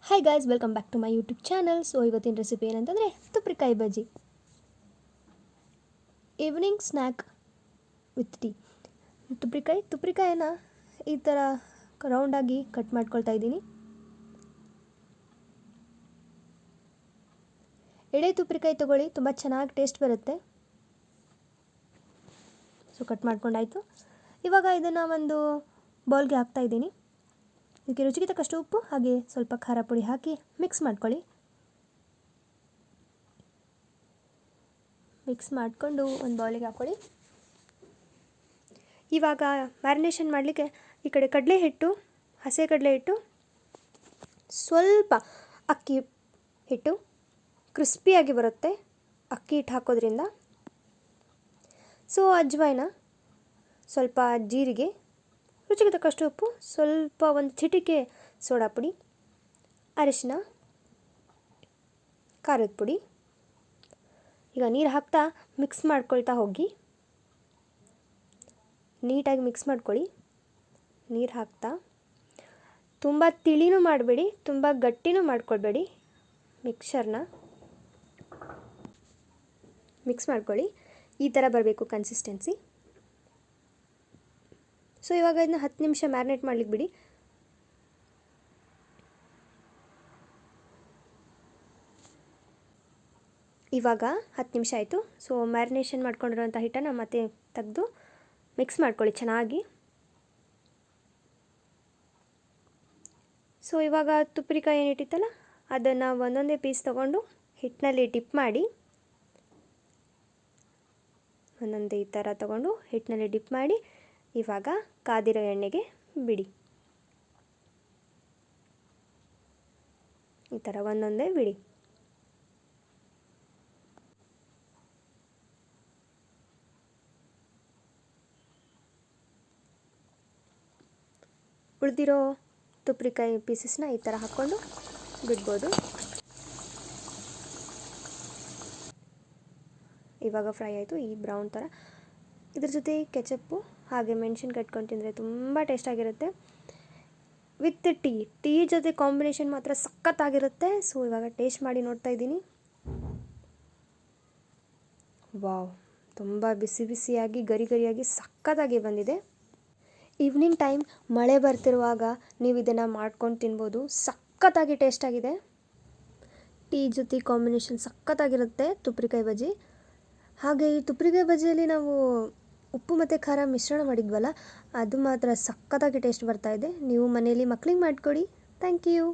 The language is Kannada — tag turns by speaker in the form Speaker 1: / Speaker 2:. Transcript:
Speaker 1: Hi guys, welcome back to my YouTube channel. So ಇವತ್ತಿನ ರೆಸಿಪಿ ಏನಂತಂದರೆ ತುಪ್ರಿಕಾಯಿ bajji, evening snack with tea. ತುಪ್ರಿಕಾಯಿನ ಈ ಥರ ರೌಂಡಾಗಿ ಕಟ್ ಮಾಡ್ಕೊಳ್ತಾ ಇದ್ದೀನಿ. ಎಳೆ ತುಪ್ರಿಕಾಯಿ ತೊಗೊಳ್ಳಿ, ತುಂಬ ಚೆನ್ನಾಗಿ ಟೇಸ್ಟ್ ಬರುತ್ತೆ. ಸೊ ಕಟ್ ಮಾಡ್ಕೊಂಡಾಯಿತು. ಇವಾಗ ಇದನ್ನು ಒಂದು ಬೌಲ್ಗೆ ಹಾಕ್ತಾಯಿದ್ದೀನಿ. ಇದಕ್ಕೆ ರುಚಿಗೆ ತಕ್ಕಷ್ಟು ಉಪ್ಪು ಹಾಗೆ ಸ್ವಲ್ಪ ಖಾರ ಪುಡಿ ಹಾಕಿ ಮಿಕ್ಸ್ ಮಾಡ್ಕೊಳ್ಳಿ. ಮಿಕ್ಸ್ ಮಾಡಿಕೊಂಡು ಒಂದು ಬೌಲಿಗೆ ಹಾಕ್ಕೊಳ್ಳಿ. ಇವಾಗ ಮ್ಯಾರಿನೇಷನ್ ಮಾಡಲಿಕ್ಕೆ ಈ ಕಡೆ ಕಡಲೆ ಹಿಟ್ಟು, ಹಸಿ ಕಡಲೆ ಹಿಟ್ಟು, ಸ್ವಲ್ಪ ಅಕ್ಕಿ ಹಿಟ್ಟು, ಕ್ರಿಸ್ಪಿಯಾಗಿ ಬರುತ್ತೆ ಅಕ್ಕಿ ಹಿಟ್ಟು ಹಾಕೋದ್ರಿಂದ. ಸೊ ಅಜ್ವಾಯಿನ, ಸ್ವಲ್ಪ ಜೀರಿಗೆ, ರುಚಿಗೆ ತಕ್ಕಷ್ಟು ಉಪ್ಪು, ಸ್ವಲ್ಪ ಒಂದು ಚಿಟಿಕೆ ಸೋಡಾ ಪುಡಿ, ಅರಿಶಿನ, ಖಾರದ ಪುಡಿ. ಈಗ ನೀರು ಹಾಕ್ತಾ ಮಿಕ್ಸ್ ಮಾಡ್ಕೊಳ್ತಾ ಹೋಗಿ. ನೀಟಾಗಿ ಮಿಕ್ಸ್ ಮಾಡ್ಕೊಳ್ಳಿ ನೀರು ಹಾಕ್ತಾ. ತುಂಬ ತಿಳಿನೂ ಮಾಡಬೇಡಿ, ತುಂಬ ಗಟ್ಟಿನೂ ಮಾಡ್ಕೊಳ್ಬೇಡಿ. ಮಿಕ್ಸರ್ನ ಮಿಕ್ಸ್ ಮಾಡ್ಕೊಳ್ಳಿ. ಈ ಥರ ಬರಬೇಕು ಕನ್ಸಿಸ್ಟೆನ್ಸಿ. ಸೊ ಇವಾಗ ಇದನ್ನ 10 ನಿಮಿಷ ಮ್ಯಾರಿನೇಟ್ ಮಾಡ್ಲಿಕ್ಕೆ ಬಿಡಿ. ಇವಾಗ 10 ನಿಮಿಷ ಆಯಿತು. ಸೊ ಮ್ಯಾರಿನೇಷನ್ ಮಾಡ್ಕೊಂಡಿರೋಂಥ ಹಿಟ್ಟನ್ನು ಮತ್ತೆ ತೆಗೆದು ಮಿಕ್ಸ್ ಮಾಡ್ಕೊಳ್ಳಿ ಚೆನ್ನಾಗಿ. ಸೊ ಇವಾಗ ತುಪ್ರಿಕಾಯಿ ಏನಿಟ್ಟಿತ್ತಲ್ಲ ಅದನ್ನು ಒಂದೊಂದೇ ಪೀಸ್ ತೊಗೊಂಡು ಹಿಟ್ಟಿನಲ್ಲಿ ಡಿಪ್ ಮಾಡಿ, ಒಂದೊಂದೇ ಈ ಥರ ತೊಗೊಂಡು ಹಿಟ್ಟಿನಲ್ಲಿ ಡಿಪ್ ಮಾಡಿ ಇವಾಗ ಕಾದಿರೋ ಎಣ್ಣೆಗೆ ಬಿಡಿ. ಈ ಥರ ಒಂದೊಂದೇ ಬಿಡಿ. ಉಳಿದಿರೋ ತುಪ್ರಿಕಾಯಿ ಪೀಸಸ್ನ ಈ ಥರ ಹಾಕ್ಕೊಂಡು ಬಿಡ್ಬೋದು. ಇವಾಗ ಫ್ರೈ ಆಯಿತು ಈ ಬ್ರೌನ್ ಥರ. ಇದ್ರ ಜೊತೆ ಕೆಚಪ್ಪು ಹಾಗೆ ಮೆಣಸಿನ್ಕಾಯಿ ಕಟ್ಕೊಂಡು ತಿಂದರೆ ತುಂಬ ಟೇಸ್ಟಾಗಿರುತ್ತೆ. ವಿತ್ ಟೀ ಜೊತೆ ಕಾಂಬಿನೇಷನ್ ಮಾತ್ರ ಸಖತ್ತಾಗಿರುತ್ತೆ. ಸೊ ಇವಾಗ ಟೇಸ್ಟ್ ಮಾಡಿ ನೋಡ್ತಾ ಇದ್ದೀನಿ. ವಾವ್, ತುಂಬ ಬಿಸಿ ಬಿಸಿಯಾಗಿ ಗರಿ ಗರಿಯಾಗಿ ಸಖತ್ತಾಗಿ ಬಂದಿದೆ. ಈವ್ನಿಂಗ್ ಟೈಮ್ ಮಳೆ ಬರ್ತಿರುವಾಗ ನೀವು ಇದನ್ನು ಮಾಡ್ಕೊಂಡು ತಿನ್ಬೋದು. ಸಖತ್ತಾಗಿ ಟೇಸ್ಟಾಗಿದೆ. ಟೀ ಜೊತೆ ಕಾಂಬಿನೇಷನ್ ಸಖತ್ತಾಗಿರುತ್ತೆ ತುಪ್ರಿಕಾಯಿ ಬಜ್ಜಿ. ಹಾಗೆ ಈ ತುಪ್ರಿಕಾಯಿ ಬಜ್ಜಿಯಲ್ಲಿ ನಾವು ಉಪ್ಪು ಮತ್ತು ಖಾರ ಮಿಶ್ರಣ ಮಾಡಿದ್ವಲ್ಲ, ಅದು ಮಾತ್ರ ಸಖತ್ತಾಗಿ ಟೇಸ್ಟ್ ಬರ್ತಾಯಿದೆ. ನೀವು ಮನೆಯಲ್ಲಿ ಮಕ್ಕಳಿಗೆ ಮಾಡಿಕೊಡಿ. Thank you.